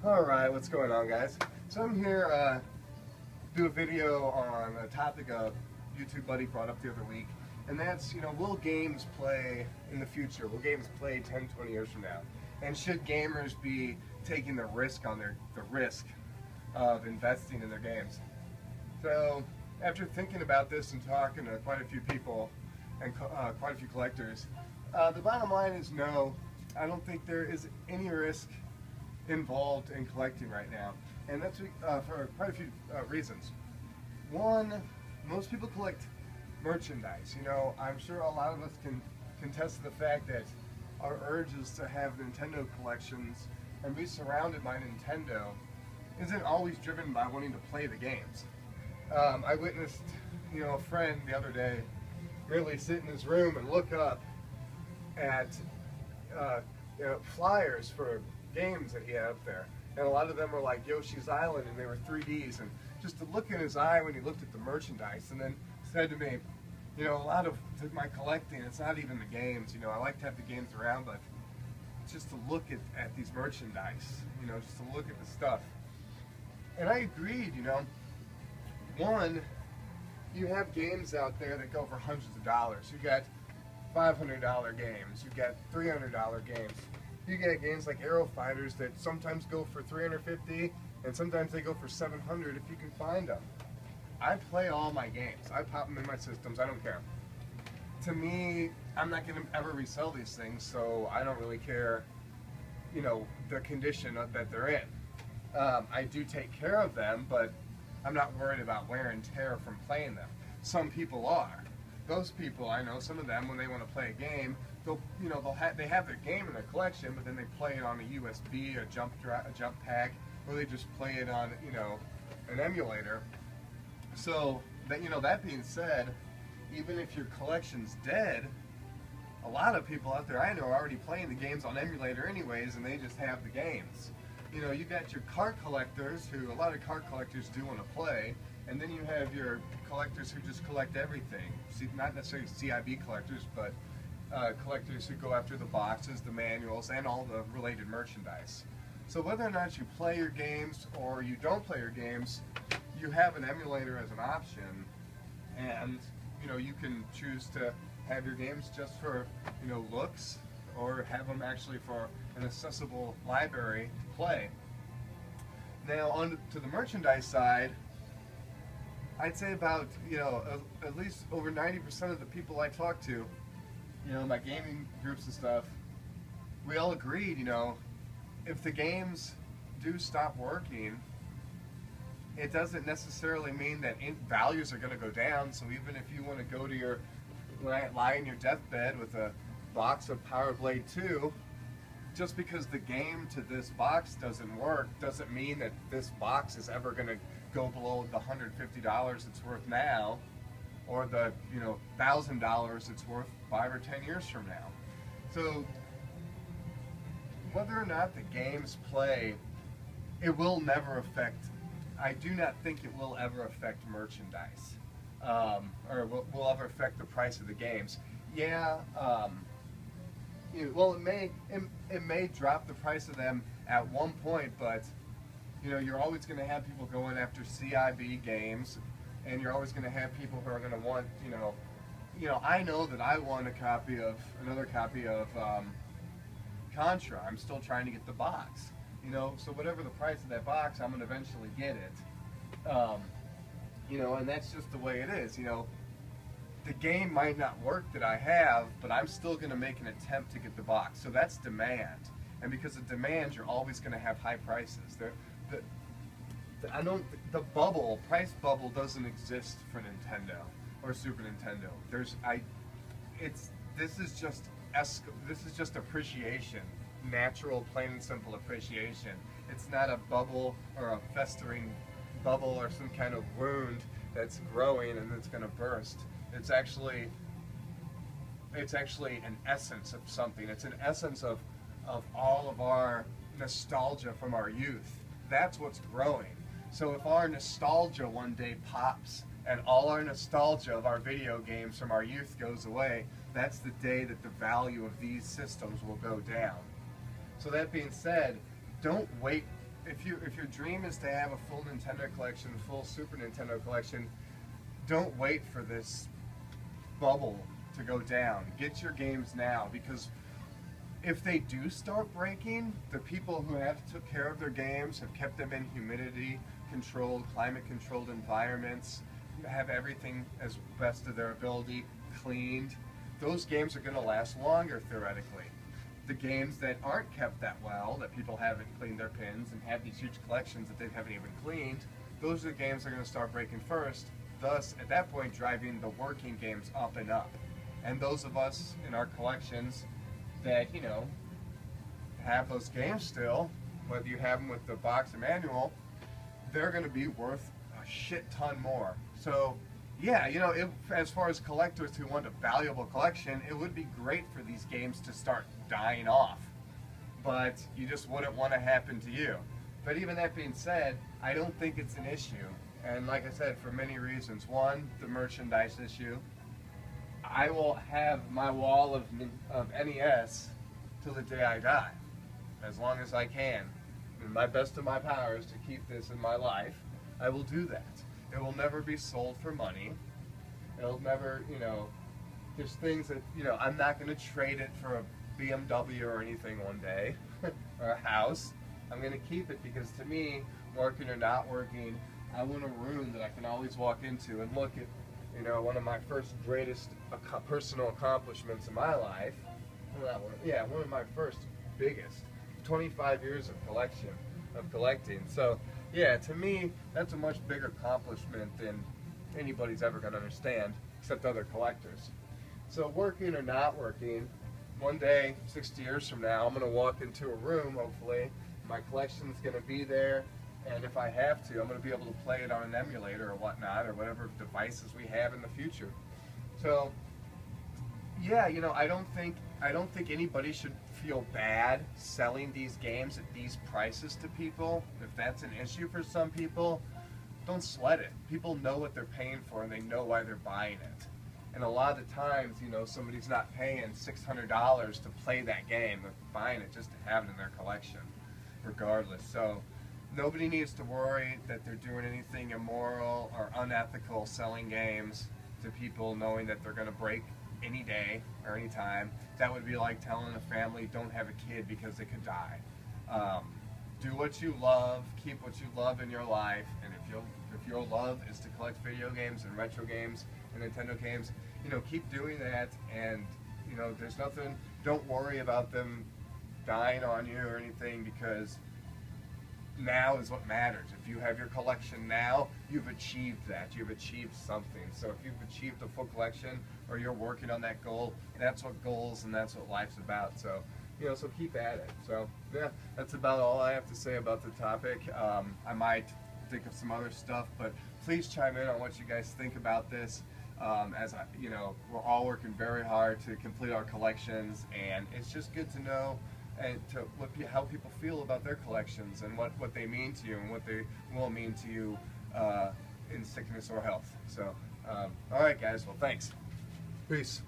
Alright, what's going on, guys? So I'm here to do a video on a topic a YouTube buddy brought up the other week, and that's, will games play in the future? Will games play 10, 20 years from now? And should gamers be taking the risk on the risk of investing in their games? So after thinking about this and talking to quite a few people and quite a few collectors, the bottom line is no, I don't think there is any risk involved in collecting right now, and that's for quite a few reasons. One, most people collect merchandise. I'm sure a lot of us can contest the fact that our urge is to have Nintendo collections and be surrounded by Nintendo isn't always driven by wanting to play the games. I witnessed, a friend the other day really sit in his room and look up at flyers for games that he had up there, and a lot of them were like Yoshi's Island, and they were 3Ds, and just to look in his eye when he looked at the merchandise, and then said to me, a lot of my collecting, it's not even the games, I like to have the games around, but just to look at these merchandise, just to look at the stuff. And I agreed, one, you have games out there that go for hundreds of dollars. You got $500 games, you got $300 games. You get games like Aero Fighters that sometimes go for $350 and sometimes they go for $700 if you can find them. I play all my games. I pop them in my systems. I don't care. To me, I'm not going to ever resell these things, so I don't really care, the condition that they're in. I do take care of them, but I'm not worried about wear and tear from playing them. Some people are. Those people, I know some of them, when they want to play a game, they have their game in their collection, but then they play it on a USB, a jump pack, or they just play it on, an emulator. So that being said, even if your collection's dead, a lot of people out there I know are already playing the games on emulator anyways, and they just have the games. You got your card collectors, who a lot of card collectors do want to play, and then you have your collectors who just collect everything. Not necessarily CIB collectors, but collectors who go after the boxes, the manuals, and all the related merchandise. So whether or not you play your games or you don't play your games, you have an emulator as an option, and you can choose to have your games just for looks, or have them actually for an accessible library to play. Now on to the merchandise side, I'd say about at least over 90% of the people I talk to, my gaming groups and stuff, we all agreed, if the games do stop working, it doesn't necessarily mean that values are going to go down. So even if you want to go to lie in your deathbed with a box of Power Blade 2, just because the game to this box doesn't work, doesn't mean that this box is ever going to go below the $150 it's worth now, or the $1,000 it's worth 5 or 10 years from now. So whether or not the games play, it will never affect. I do not think it will ever affect merchandise, or will ever affect the price of the games. Yeah, well, it may drop the price of them at one point, but you're always going to have people going after CIB games, and you're always going to have people who are going to want, I know that I want another copy of Contra. I'm still trying to get the box, so whatever the price of that box, I'm going to eventually get it, and that's just the way it is. The game might not work that I have, but I'm still going to make an attempt to get the box. So that's demand, and because of demand, you're always going to have high prices. The price bubble doesn't exist for Nintendo or Super Nintendo. This is just appreciation, natural, plain and simple appreciation. It's not a bubble or a festering bubble or some kind of wound that's growing and it's going to burst. It's actually an essence of something. It's an essence of all of our nostalgia from our youth. That's what's growing. So if our nostalgia one day pops and all our nostalgia of our video games from our youth goes away, that's the day that the value of these systems will go down. So that being said, don't wait if your dream is to have a full Nintendo collection, full Super Nintendo collection, don't wait for this bubble to go down. Get your games now, because if they do start breaking, the people who have took care of their games, have kept them in humidity controlled, climate controlled environments, have everything as best of their ability cleaned, those games are going to last longer theoretically. The games that aren't kept that well, that people haven't cleaned their pins and have these huge collections that they haven't even cleaned, those are the games that are going to start breaking first, thus at that point driving the working games up and up. And those of us in our collections that, you know, have those games still, whether you have them with the box or manual, they're going to be worth a shit ton more. So yeah, you know, as far as collectors who want a valuable collection, it would be great for these games to start dying off, but you just wouldn't want to happen to you. But even that being said, I don't think it's an issue, and like I said, for many reasons. One, the merchandise issue. I will have my wall of NES till the day I die, as long as I can. In my best of my powers to keep this in my life, I will do that. It will never be sold for money. It'll never, you know, there's things that, you know, I'm not going to trade it for a BMW or anything one day, or a house. I'm going to keep it because to me, working or not working, I want a room that I can always walk into and look at, you know, one of my first greatest personal accomplishments in my life. Well, yeah, one of my first biggest, 25 years of collecting. So yeah, to me, that's a much bigger accomplishment than anybody's ever going to understand, except other collectors. So working or not working, one day, 60 years from now, I'm going to walk into a room, hopefully, my collection's going to be there, and if I have to, I'm going to be able to play it on an emulator or whatnot, or whatever devices we have in the future. So yeah, you know, I don't think anybody should feel bad selling these games at these prices to people. If that's an issue for some people, don't sweat it. People know what they're paying for and they know why they're buying it. And a lot of the times, you know, somebody's not paying $600 to play that game. They're buying it just to have it in their collection, regardless. So nobody needs to worry that they're doing anything immoral or unethical selling games to people knowing that they're going to break any day or any time. That would be like telling a family, don't have a kid because they could die. Do what you love, keep what you love in your life, and if your love is to collect video games and retro games and Nintendo games, you know, keep doing that. And you know, there's nothing, don't worry about them dying on you or anything, because now is what matters. If you have your collection now, you've achieved that. You've achieved something. So if you've achieved a full collection or you're working on that goal, that's what goals and that's what life's about. So, you know, so keep at it. So yeah, that's about all I have to say about the topic. I might think of some other stuff, but please chime in on what you guys think about this. As I, you know, we're all working very hard to complete our collections, and it's just good to know and to how people feel about their collections and what they mean to you and what they will mean to you in sickness or health. So, all right, guys. Well, thanks. Peace.